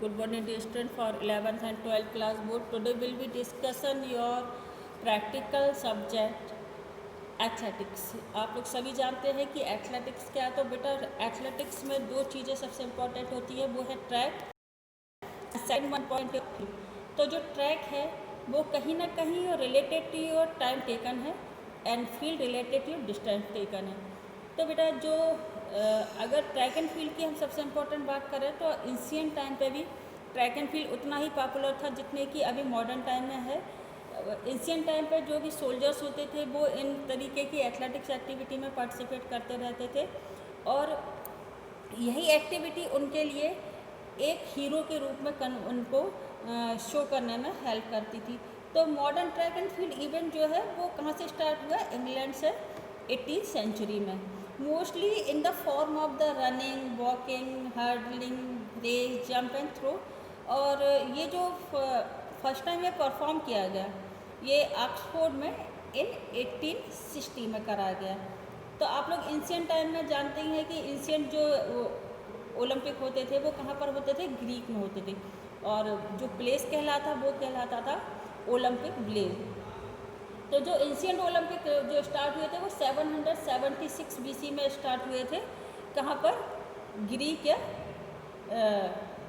Good morning dear student for 11th and 12th class board. Today will be discussion your practical subject athletics. आप लोग सभी जानते हैं कि एथलेटिक्स क्या है। तो बेटा एथलेटिक्स में दो चीज़ें सबसे इम्पोर्टेंट होती है, वो है ट्रैक, सेकंड वन पॉइंट। तो जो ट्रैक है वो कहीं ना कहीं related to your time taken है and field related to your distance taken है। तो बेटा जो अगर ट्रैक एंड फील्ड की हम सबसे इम्पोर्टेंट बात करें तो एंशिएंट टाइम पे भी ट्रैक एंड फील्ड उतना ही पॉपुलर था जितने कि अभी मॉडर्न टाइम में है। एंशिएंट टाइम पे जो भी सोल्जर्स होते थे वो इन तरीके की एथलेटिक्स एक्टिविटी में पार्टिसिपेट करते रहते थे और यही एक्टिविटी उनके लिए एक हीरो के रूप में उनको शो करने में हेल्प करती थी। तो modern track and field event जो है वो कहाँ से स्टार्ट हुआ? इंग्लैंड से 18th सेंचुरी में, mostly in the form of the running, walking, hurdling, race, jump and throw. और ये जो फर्स्ट टाइम ये परफॉर्म किया गया ये ऑक्सफोर्ड में इन 1860 में करा गया। तो आप लोग एंशिएंट टाइम में जानते ही हैं कि एंशिएंट जो ओलंपिक होते थे वो कहाँ पर होते थे? ग्रीक में होते थे। और जो प्लेस कहलाता वो कहलाता था ओलंपिक विलेज। तो जो एंशिएंट ओलंपिक जो स्टार्ट हुए थे वो 776 BC में स्टार्ट हुए थे। कहाँ पर?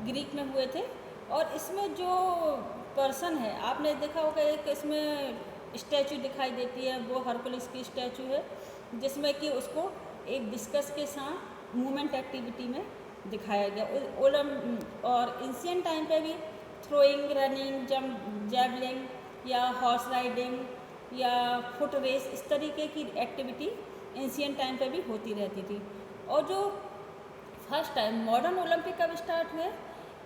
ग्रीक में हुए थे। और इसमें जो पर्सन है आपने देखा होगा, एक इसमें स्टैचू दिखाई देती है, वो हरकुलिस की स्टैचू है जिसमें कि उसको एक डिस्कस के साथ मूवमेंट एक्टिविटी में दिखाया गया। और एंशिएंट टाइम पे भी थ्रोइंग, रनिंग, जैवलिंग या हॉर्स राइडिंग या फुट रेस, इस तरीके की एक्टिविटी एंशिएंट टाइम पे भी होती रहती थी। और जो फर्स्ट टाइम मॉडर्न ओलंपिक कब स्टार्ट हुए?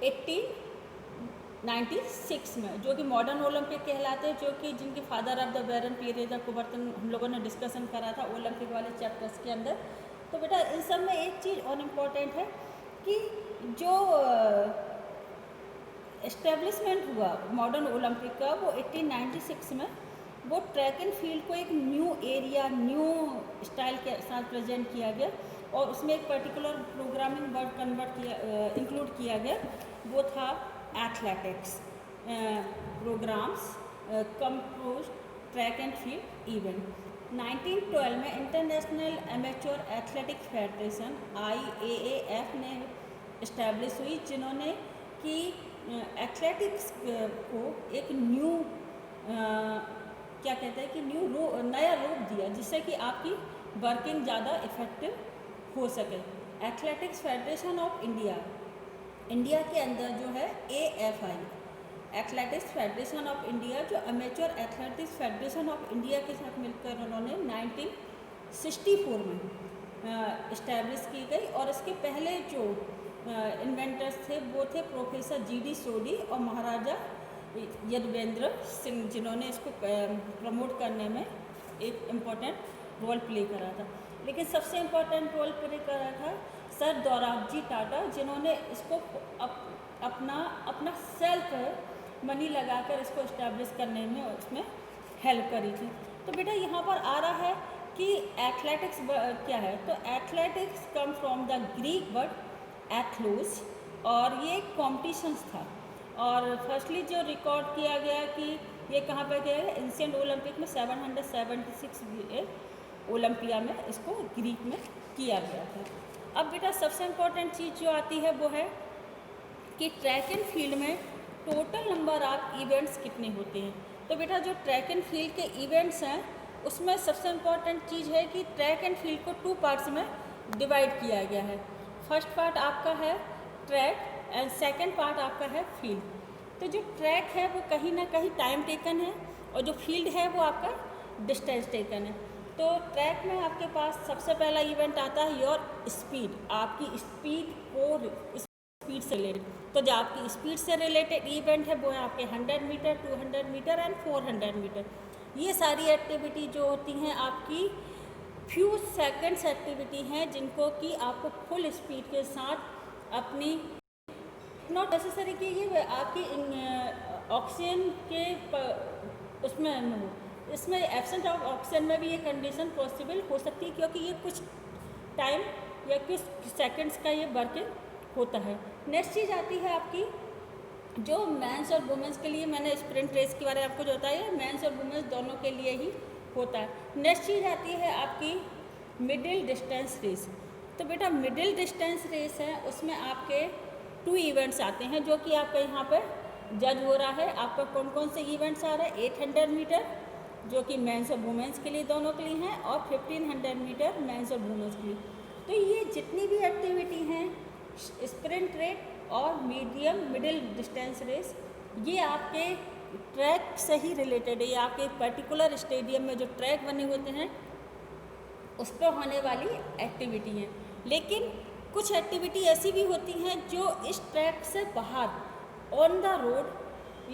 1896 में, जो कि मॉडर्न ओलंपिक कहलाते हैं, जो कि जिनके father of the baron Pierre de Coubertin हम लोगों ने डिस्कशन करा था ओलंपिक वाले चैप्टर्स के अंदर। तो बेटा इन सब में एक चीज़ और इम्पोर्टेंट है कि जो एस्टेब्लिशमेंट हुआ मॉडर्न ओलंपिक का वो 1896 में, वो ट्रैक एंड फील्ड को एक न्यू एरिया, न्यू स्टाइल के साथ प्रेजेंट किया गया और उसमें एक पर्टिकुलर प्रोग्रामिंग वर्ड इंक्लूड किया गया, वो था athletics programs compose track and field event. 1912 में international amateur athletics federation IAAF ने इस्टेब्लिश हुई, जिन्होंने कि एथलेटिक्स को एक न्यू क्या कहते हैं कि नया रूप दिया, जिससे कि आपकी वर्किंग ज़्यादा इफेक्टिव हो सके। एथलेटिक्स फेडरेशन ऑफ इंडिया के अंदर जो है AFI, athletics federation of India, जो amateur athletics federation of India के साथ मिलकर उन्होंने 1964 में इस्टेब्लिश की गई। और इसके पहले जो इन्वेंटर्स थे वो थे प्रोफेसर GD सोडी और महाराजा यदुवेंद्र सिंह, जिन्होंने इसको प्रमोट करने में एक इम्पोर्टेंट रोल प्ले करा था। लेकिन सबसे इम्पोर्टेंट रोल प्ले करा था सर दोराबजी टाटा, जिन्होंने इसको अपना सेल्फ मनी लगाकर इसको इस्टेब्लिश करने में उसमें हेल्प करी थी। तो बेटा यहाँ पर आ रहा है कि एथलेटिक्स क्या है? तो athletics come from the Greek word athlos, और ये कॉम्पिटिशन्स था। और फर्स्टली जो रिकॉर्ड किया गया कि ये कहाँ पर किया गया? एंशिएंट ओलंपिक में 776 ओलंपिया में इसको ग्रीक में किया गया था। अब बेटा सबसे इम्पोर्टेंट चीज़ जो आती है वो है कि ट्रैक एंड फील्ड में टोटल नंबर ऑफ इवेंट्स कितने होते हैं। तो बेटा जो ट्रैक एंड फील्ड के इवेंट्स हैं उसमें सबसे इम्पोर्टेंट चीज़ है कि ट्रैक एंड फील्ड को 2 पार्ट्स में डिवाइड किया गया है। फर्स्ट पार्ट आपका है ट्रैक एंड सेकेंड पार्ट आपका है फील्ड। तो जो ट्रैक है वो कहीं ना कहीं टाइम टेकन है और जो फील्ड है वो आपका डिस्टेंस टेकन है। तो ट्रैक में आपके पास सबसे पहला इवेंट आता है योर स्पीड, आपकी स्पीड से रिलेटेड। तो जो आपकी स्पीड से रिलेटेड इवेंट है वो है आपके 100 मीटर, 200 मीटर एंड 400 मीटर। ये सारी एक्टिविटी जो होती हैं आपकी फ्यू सेकंड्स एक्टिविटी हैं, जिनको कि आपको फुल स्पीड के साथ अपनी नॉट नेसेसरी कि ये आपकी ऑक्सीजन के उसमें हो, इसमें एब्सेंट ऑफ ऑक्सीजन में भी ये कंडीशन पॉसिबल हो सकती है, क्योंकि ये कुछ टाइम या कुछ सेकंड्स का ये वर्किंग होता है। नेक्स्ट चीज़ आती है आपकी जो मेंस और वुमेंस के लिए मैंने स्प्रिंट रेस के बारे में आपको जो बताया, मेंस और वुमेंस दोनों के लिए ही होता है। नेक्स्ट चीज़ आती है आपकी मिडिल डिस्टेंस रेस। तो बेटा मिडिल डिस्टेंस रेस है, उसमें आपके 2 इवेंट्स आते हैं जो कि आपका यहाँ पर जज हो रहा है। आपका कौन कौन से इवेंट्स आ रहे हैं? 800 मीटर जो कि मेंस और वुमेंस के लिए दोनों के लिए हैं, और 1500 मीटर मेंस और वुमेंस के लिए। तो ये जितनी भी एक्टिविटी हैं, स्प्रिंट रेस और मिडिल डिस्टेंस रेस, ये आपके ट्रैक से ही रिलेटेड है। ये आपके पर्टिकुलर स्टेडियम में जो ट्रैक बने होते हैं उस पर होने वाली एक्टिविटी हैं। लेकिन कुछ एक्टिविटी ऐसी भी होती हैं जो इस ट्रैक से बाहर ऑन द रोड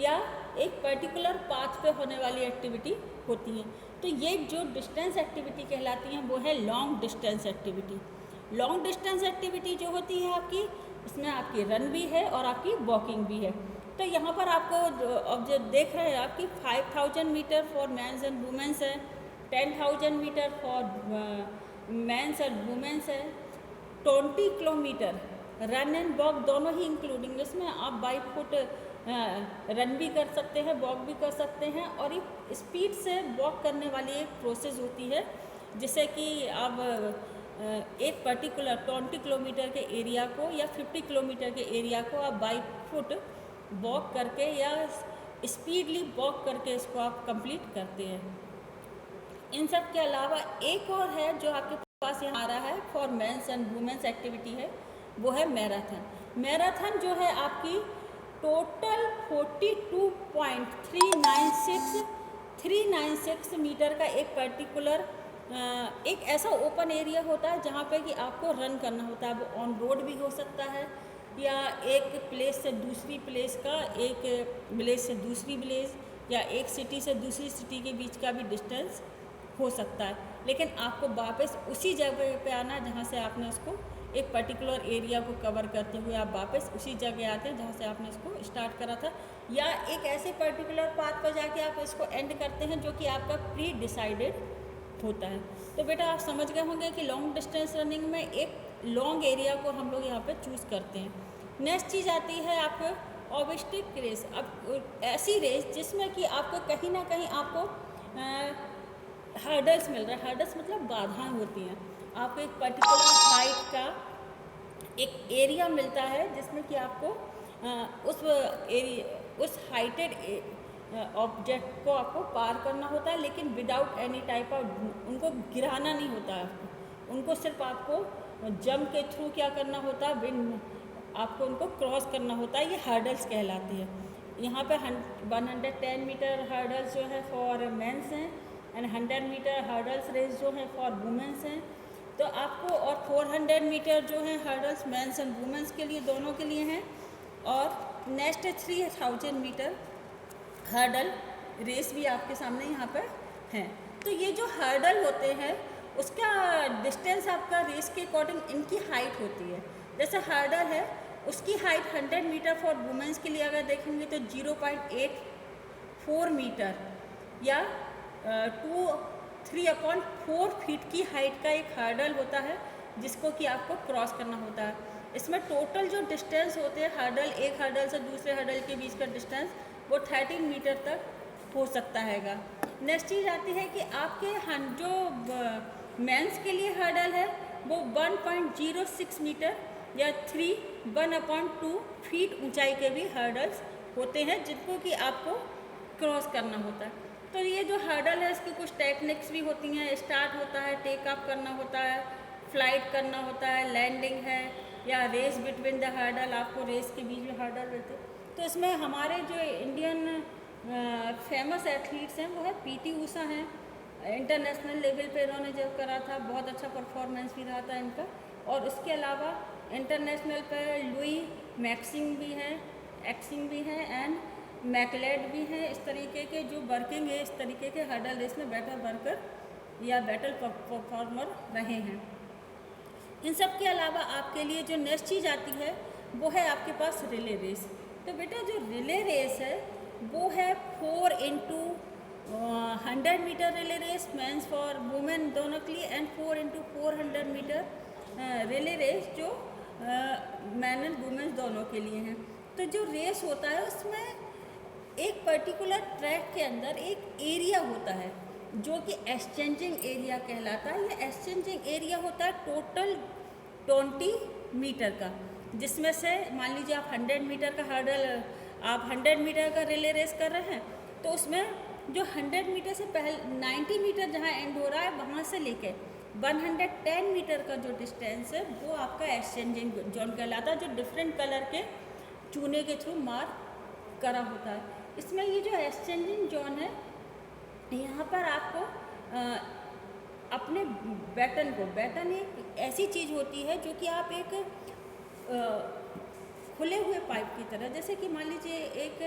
या एक पर्टिकुलर पाथ पे होने वाली एक्टिविटी होती हैं। तो ये जो डिस्टेंस एक्टिविटी कहलाती हैं वो है long distance activity. Long distance activity जो होती है आपकी, इसमें आपकी रन भी है और आपकी वॉकिंग भी है। तो यहाँ पर आपको अब जो देख रहे हैं आपकी 5000 metre for men's and women's है, 10,000 metre for men's and women's है, 20 किलोमीटर रन एंड वॉक दोनों ही इंक्लूडिंग। इसमें आप बाई फुट रन भी कर सकते हैं, वॉक भी कर सकते हैं, और एक स्पीड से वॉक करने वाली एक प्रोसेस होती है जिससे कि आप एक पर्टिकुलर 20 किलोमीटर के एरिया को या 50 किलोमीटर के एरिया को आप बाई फुट वॉक करके या स्पीडली वॉक करके इसको आप कंप्लीट करते हैं। इन सब के अलावा एक और है जो आपके पास यहाँ आ रहा है for men's and women's activity है, वो है मैराथन। मैराथन जो है आपकी टोटल 42.396 मीटर का एक पर्टिकुलर एक ऐसा ओपन एरिया होता है जहाँ पे कि आपको रन करना होता है। वो ऑन रोड भी हो सकता है या एक प्लेस से दूसरी प्लेस का, एक विलेज से दूसरी विलेज या एक सिटी से दूसरी सिटी के बीच का भी डिस्टेंस हो सकता है। लेकिन आपको वापस उसी जगह पे आना जहाँ से आपने उसको एक पर्टिकुलर एरिया को कवर करते हुए आप वापस उसी जगह आते हैं जहाँ से आपने इसको स्टार्ट करा था, या एक ऐसे पर्टिकुलर पाथ पर जाके आप इसको एंड करते हैं जो कि आपका प्री डिसाइडेड होता है। तो बेटा आप समझ गए होंगे कि लॉन्ग डिस्टेंस रनिंग में एक लॉन्ग एरिया को हम लोग यहाँ पे चूज़ करते हैं। नेक्स्ट चीज़ आती है आपको ऑब्स्टिक रेस। अब ऐसी रेस जिसमें कि आपको कहीं ना कहीं आपको हर्डल्स मिल रहा है। हर्डल्स मतलब बाधाएं होती हैं। आपको एक पर्टिकुलर हाइट का एक एरिया मिलता है जिसमें कि आपको उस हाइटेड ऑब्जेक्ट को आपको पार करना होता है, लेकिन विदाउट एनी टाइप ऑफ उनको गिराना नहीं होता है आपको। उनको सिर्फ आपको जंप के थ्रू क्या करना होता है, आपको उनको क्रॉस करना होता है। ये हर्डल्स कहलाती है। यहाँ पे 110 मीटर हर्डल्स जो है फॉर मेंस हैं एंड 100 मीटर हर्डल्स रेस जो है फॉर वुमेंस हैं। तो आपको और 400 मीटर जो है हर्डल्स मेंस एंड वुमेंस के लिए दोनों के लिए हैं। और नेक्स्ट 3000 मीटर हर्डल रेस भी आपके सामने यहाँ पर हैं। तो ये जो हर्डल होते हैं उसका डिस्टेंस आपका रेस के अकॉर्डिंग इनकी हाइट होती है। जैसे हर्डल है उसकी हाइट 100 मीटर फॉर वुमेंस के लिए अगर देखेंगे तो 0.84 मीटर या 3/4 फीट की हाइट का एक हर्डल होता है जिसको कि आपको क्रॉस करना होता है। इसमें टोटल जो डिस्टेंस होते हैं हर्डल, एक हर्डल से दूसरे हर्डल के बीच का डिस्टेंस वो 13 मीटर तक हो सकता हैगा। नेक्स्ट चीज़ आती है कि आपके जो मेंस के लिए हर्डल है वो 1.06 मीटर या 1/2 फीट ऊंचाई के भी हर्डल्स होते हैं जिनको कि आपको क्रॉस करना होता है। तो ये जो हर्डल है इसकी कुछ टेक्निक्स भी होती हैं। स्टार्ट होता है, टेक ऑफ करना होता है, फ्लाइट करना होता है, लैंडिंग है, या रेस बिटवीन द हर्डल, आपको रेस के बीच में हर्डल रहते हैं। तो इसमें हमारे जो इंडियन फेमस एथलीट्स हैं वो है पीटी ऊषा हैं। इंटरनेशनल लेवल पे इन्होंने जब करा था बहुत अच्छा परफॉर्मेंस भी रहा था इनका। और उसके अलावा इंटरनेशनल पे लुई मैक्सिंग भी हैं, एक्सिंग भी हैं एंड मैकलेड भी हैं। इस तरीके के जो वर्किंग है, इस तरीके के हर्डल रेस में बेटर वर्कर या बेटर परफॉर्मर रहे हैं। इन सब के अलावा आपके लिए जो नेक्स्ट चीज़ आती है वो है आपके पास रिले रेस। तो बेटा जो रिले रेस है वो है 4x100 metre relay race men's for women दोनों के लिए, and 4x400 metre relay race जो मैन एंड वुमेन दोनों के लिए हैं। तो जो रेस होता है उसमें एक पर्टिकुलर ट्रैक के अंदर एक एरिया होता है जो कि एक्सचेंजिंग एरिया कहलाता है। ये एक्सचेंजिंग एरिया होता है टोटल 20 मीटर का, जिसमें से मान लीजिए आप 100 मीटर का हर्डल, आप 100 मीटर का रिले रेस कर रहे हैं, तो उसमें जो 100 मीटर से पहले 90 मीटर जहाँ एंड हो रहा है वहाँ से लेके 110 मीटर का जो डिस्टेंस है वो आपका एक्सचेंजिंग जोन कहलाता है, जो डिफरेंट कलर के चूने के थ्रू मार्क करा होता है। इसमें ये जो एक्सचेंजिंग जोन है, यहाँ पर आपको अपने बैटन एक ऐसी चीज़ होती है जो कि आप एक खुले हुए पाइप की तरह, जैसे कि मान लीजिए एक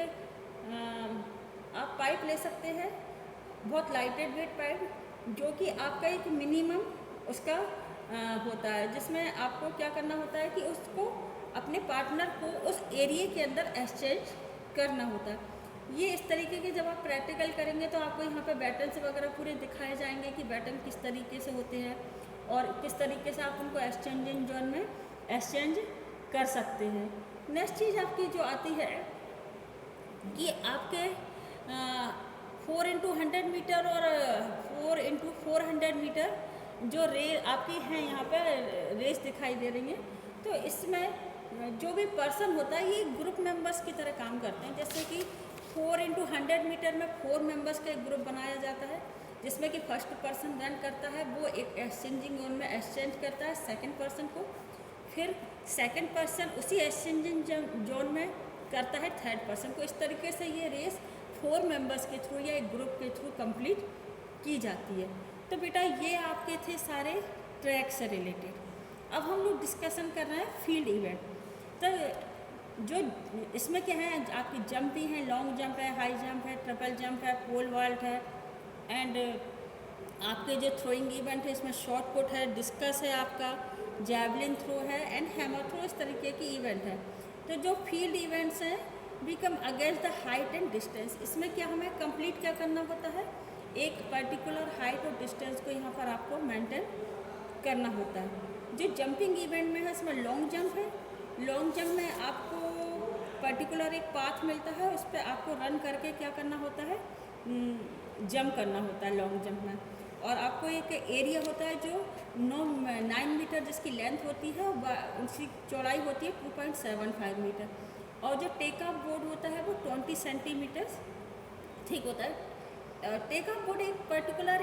आप पाइप ले सकते हैं, बहुत लाइटेड वेट पाइप, जो कि आपका एक मिनिमम उसका होता है, जिसमें आपको क्या करना होता है कि उसको अपने पार्टनर को उस एरिया के अंदर एक्सचेंज करना होता है। ये इस तरीके के जब आप प्रैक्टिकल करेंगे तो आपको यहाँ पे बैटन्स वगैरह पूरे दिखाए जाएंगे कि बैटन किस तरीके से होते हैं और किस तरीके से आप उनको एक्सचेंजिंग जोन में एक्सचेंज कर सकते हैं। नेक्स्ट चीज़ आपकी जो आती है कि आपके 4x100 मीटर और 4x400 मीटर जो आपकी हैं यहाँ पर रेस दिखाई दे रही है। तो इसमें जो भी पर्सन होता है ये ग्रुप मेंबर्स की तरह काम करते हैं, जैसे कि 4x100 मीटर में 4 मेंबर्स का एक ग्रुप बनाया जाता है, जिसमें कि फर्स्ट पर्सन रन करता है, वो एक एक्सचेंजिंग जोन में एक्सचेंज करता है सेकंड पर्सन को, फिर सेकंड पर्सन उसी एक्सचेंजिंग जोन में करता है थर्ड पर्सन को। इस तरीके से ये रेस 4 मेंबर्स के थ्रू या एक ग्रुप के थ्रू कंप्लीट की जाती है। तो बेटा ये आपके थे सारे ट्रैक से रिलेटेड। अब हम लोग डिस्कशन कर रहे हैं फील्ड इवेंट। तो जो इसमें क्या है, आपकी जंप भी है, लॉन्ग जंप है, हाई जंप है, ट्रिपल जंप है, पोल वॉल्ट है, एंड आपके जो थ्रोइंग इवेंट है इसमें शॉट पुट है, डिस्कस है, आपका जैवलिन थ्रो है एंड हैमर थ्रो, इस तरीके की इवेंट है। तो जो फील्ड इवेंट्स हैं we come against the height and distance. इसमें क्या हमें कंप्लीट क्या करना होता है, एक पर्टिकुलर हाइट और डिस्टेंस को यहाँ पर आपको मेंटेन करना होता है। जो जंपिंग इवेंट में है इसमें लॉन्ग जंप है। लॉन्ग जंप में आपको पर्टिकुलर एक पाथ मिलता है, उस पर आपको रन करके क्या करना होता है, जंप करना होता है लॉन्ग जंप में। और आपको एक एरिया होता है जो 9 मीटर जिसकी लेंथ होती है, उसकी चौड़ाई होती है 2.75 मीटर। और जो टेक ऑफ बोर्ड होता है वो 20 सेंटीमीटर ठीक होता है। टेक ऑफ बोर्ड एक पर्टिकुलर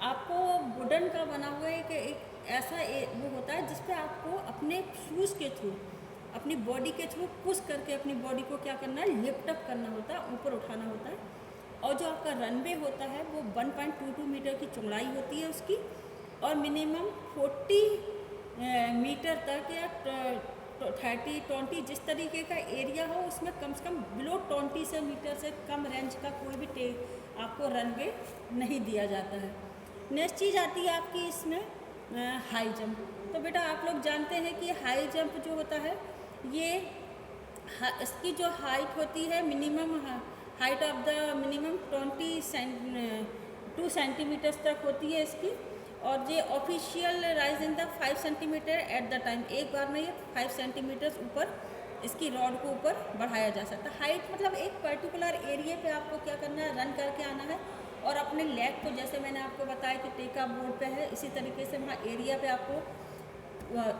आपको वुडन का बना हुआ एक ऐसा वो होता है जिस पे आपको अपने शूज़ के थ्रू, अपनी बॉडी के थ्रू पुश करके अपनी बॉडी को क्या करना है, लिफ्ट अप करना होता है, ऊपर उठाना होता है। और जो आपका रनवे होता है वो 1.22 मीटर की चौड़ाई होती है उसकी, और मिनिमम 40 मीटर तक या 30-20 जिस तरीके का एरिया हो उसमें कम से कम बिलो 20 मीटर से कम रेंज का कोई भी आपको रनवे नहीं दिया जाता है। नेक्स्ट चीज़ आती है आपकी इसमें हाई जंप। तो बेटा आप लोग जानते हैं कि हाई जंप जो होता है ये इसकी जो हाइट होती है minimum height of the minimum 2 centimetres तक होती है इसकी। और ये official rise in the 5 centimetre at the time, एक बार में ये 5 सेंटीमीटर्स ऊपर इसकी रॉड को ऊपर बढ़ाया जा सकता है। हाइट मतलब एक पर्टिकुलर एरिया पे आपको क्या करना है, रन करके आना है और अपने लेग को, जैसे मैंने आपको बताया कि टेक ऑफ बोर्ड पे है, इसी तरीके से वहाँ एरिया पे आपको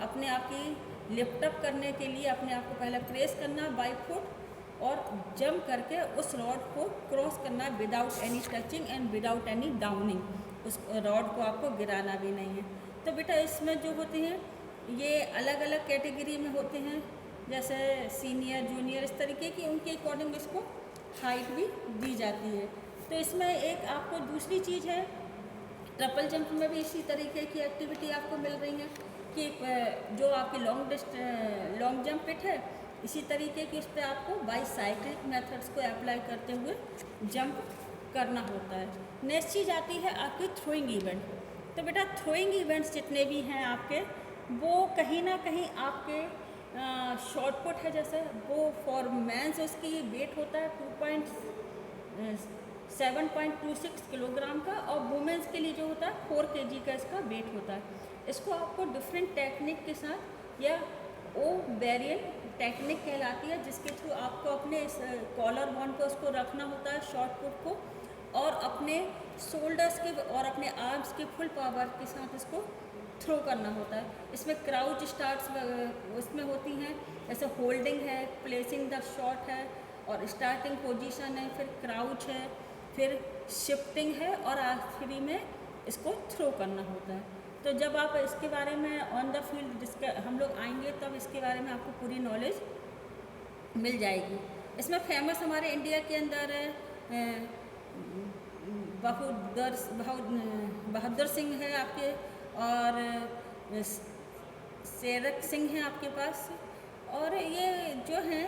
अपने आप की लिफ्ट अप करने के लिए अपने आप को पहले प्रेस करना बाई फुट और जंप करके उस रॉड को क्रॉस करना without any touching and without any Downing, उस रॉड को आपको गिराना भी नहीं है। तो बेटा इसमें जो होती हैं ये अलग अलग कैटेगरी में होते हैं, जैसे सीनियर जूनियर इस तरीके की, उनके अकॉर्डिंग इसको हाइट भी दी जाती है। तो इसमें एक आपको दूसरी चीज़ है, ट्रिपल जंप में भी इसी तरीके की एक्टिविटी आपको मिल रही है कि जो आपकी लॉन्ग जंप पिट है इसी तरीके की इस पर आपको बाईसाइक्लिक मेथड्स को अप्लाई करते हुए जंप करना होता है। नेक्स्ट चीज़ आती है आपकी थ्रोइंग इवेंट। तो बेटा थ्रोइंग इवेंट्स जितने भी हैं आपके वो कहीं ना कहीं आपके शॉर्ट पुट है, जैसे वो फॉर मैंस उसकी वेट होता है 7.26 किलोग्राम का, और वुमेंस के लिए जो होता है 4 kg का इसका वेट होता है। इसको आपको डिफरेंट टेक्निक के साथ या ओ वेरिएंट टेक्निक कहलाती है, जिसके थ्रू आपको अपने कॉलर बोन पे उसको रखना होता है शॉर्ट पुट को, और अपने शोल्डर्स के और अपने आर्म्स के फुल पावर के साथ इसको थ्रो करना होता है। इसमें क्राउच स्टार्ट्स उसमें होती हैं, जैसे होल्डिंग है, प्लेसिंग द शॉट है, और स्टार्टिंग पोजीशन है, फिर क्राउच है, फिर शिफ्टिंग है, और आखिरी में इसको थ्रो करना होता है। तो जब आप इसके बारे में ऑन द फील्ड हम लोग आएंगे तब इसके बारे में आपको पूरी नॉलेज मिल जाएगी। इसमें फेमस हमारे इंडिया के अंदर बहादुर सिंह है आपके, और शेरक सिंह है आपके पास, और ये जो हैं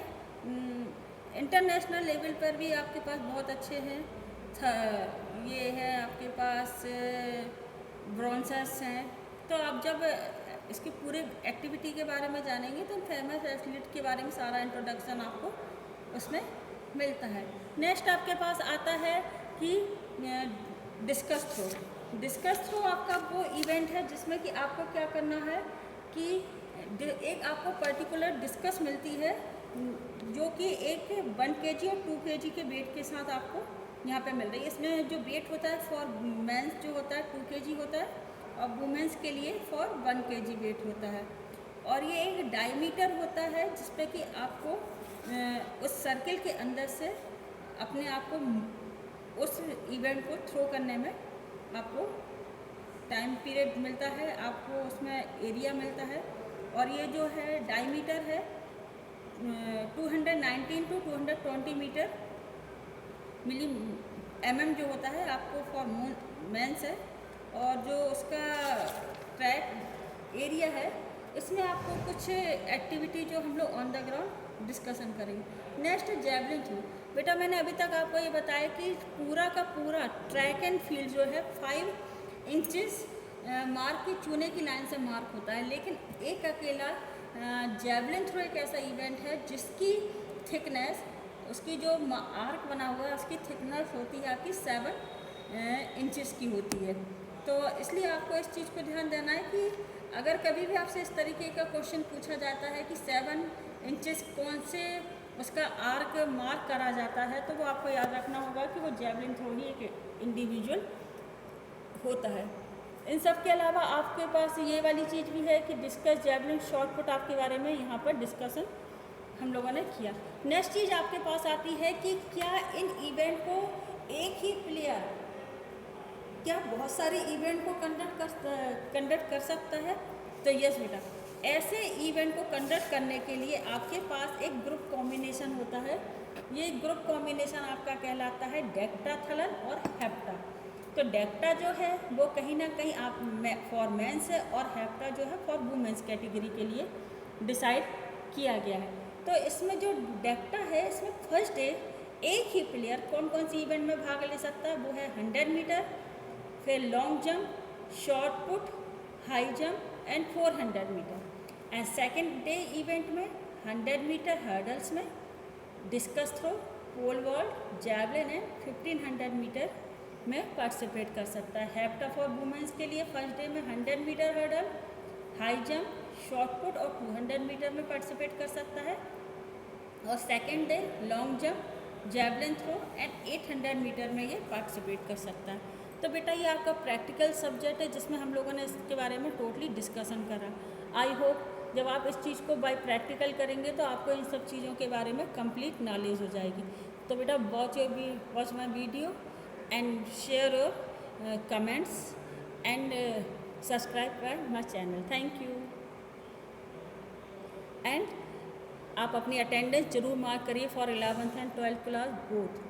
इंटरनेशनल लेवल पर भी आपके पास बहुत अच्छे हैं। ये है आपके पास ब्रॉन्सर्स हैं। तो आप जब इसकी पूरे एक्टिविटी के बारे में जानेंगे तो फेमस एथलीट के बारे में सारा इंट्रोडक्शन आपको उसमें मिलता है। नेक्स्ट आपके पास आता है कि डिस्कस थ्रो। डिस्कस थ्रो आपका वो इवेंट है जिसमें कि आपको क्या करना है कि एक आपको पर्टिकुलर डिस्कस मिलती है जो कि एक 1 kg और 2 kg के वेट के साथ आपको यहाँ पे मिल रही है। इसमें जो वेट होता है फॉर मेंस जो होता है 2 kg होता है, और वुमेंस के लिए फॉर 1 kg वेट होता है। और ये एक डायमीटर होता है जिसपे कि आपको उस सर्किल के अंदर से अपने आप को उस इवेंट को थ्रो करने में आपको टाइम पीरियड मिलता है, आपको उसमें एरिया मिलता है। और ये जो है डायमीटर है 219 to 220 मीटर मिली mm जो होता है आपको फॉर मेंस है। और जो उसका ट्रैक एरिया है इसमें आपको कुछ एक्टिविटी जो हम लोग ऑन द ग्राउंड डिस्कशन करेंगे। Next javelin throw. बेटा मैंने अभी तक आपको ये बताया कि पूरा का पूरा ट्रैक एंड फील्ड जो है 5 इंचेस मार्क की चूने की लाइन से मार्क होता है, लेकिन एक अकेला जैवलिन थ्रो एक ऐसा इवेंट है जिसकी थिकनेस, उसकी जो आर्क बना हुआ है उसकी थिकनेस होती है आपकी 7 इंचेस की होती है। तो इसलिए आपको इस चीज़ को ध्यान देना है कि अगर कभी भी आपसे इस तरीके का क्वेश्चन पूछा जाता है कि 7 इंचेस कौन से उसका आर्क मार्क करा जाता है, तो वो आपको याद रखना होगा कि वो जैवलिन थ्रो ही एक इंडिविजुअल होता है। इन सब के अलावा आपके पास ये वाली चीज़ भी है कि डिस्कस जैवलिन शॉर्ट पुट आपके बारे में यहाँ पर डिस्कशन हम लोगों ने किया। नेक्स्ट चीज़ आपके पास आती है कि क्या इन इवेंट को एक ही प्लेयर क्या बहुत सारे इवेंट को कंडक्ट कर सकता है? तो यस बेटा, ऐसे इवेंट को कंडक्ट करने के लिए आपके पास एक ग्रुप कॉम्बिनेशन होता है। ये ग्रुप कॉम्बिनेशन आपका कहलाता है डेक्टाथलन और हेप्टा। तो डेक्टा जो है वो कहीं ना कहीं आप फॉर मेंस है, और हेप्टा जो है फॉर वुमेंस कैटेगरी के लिए डिसाइड किया गया है। तो इसमें जो डेक्टा है इसमें फर्स्ट डे एक ही प्लेयर कौन कौन सी इवेंट में भाग ले सकता है, वो है 100 मीटर, फिर long jump, short put, high jump and 400 metre. And second day event में 100 मीटर हर्डल्स में, discus throw, pole vault, javelin and 1500 metre में पार्टिसिपेट कर सकता है। हेप्टा फॉर वुमेंस के लिए फर्स्ट डे में 100 metre hurdle, high jump, short put और 200 मीटर में पार्टिसिपेट कर सकता है। और second day long jump, javelin throw and 800 metre में ये पार्टिसिपेट कर सकता है। तो बेटा ये आपका प्रैक्टिकल सब्जेक्ट है जिसमें हम लोगों ने इसके बारे में टोटली डिस्कशन करा। आई होप जब आप इस चीज़ को बाय प्रैक्टिकल करेंगे तो आपको इन सब चीज़ों के बारे में कंप्लीट नॉलेज हो जाएगी। तो बेटा watch my video and share your comments and subscribe my channel. Thank you. And आप अपनी अटेंडेंस जरूर मार्क करिए for 11th and 12th class both.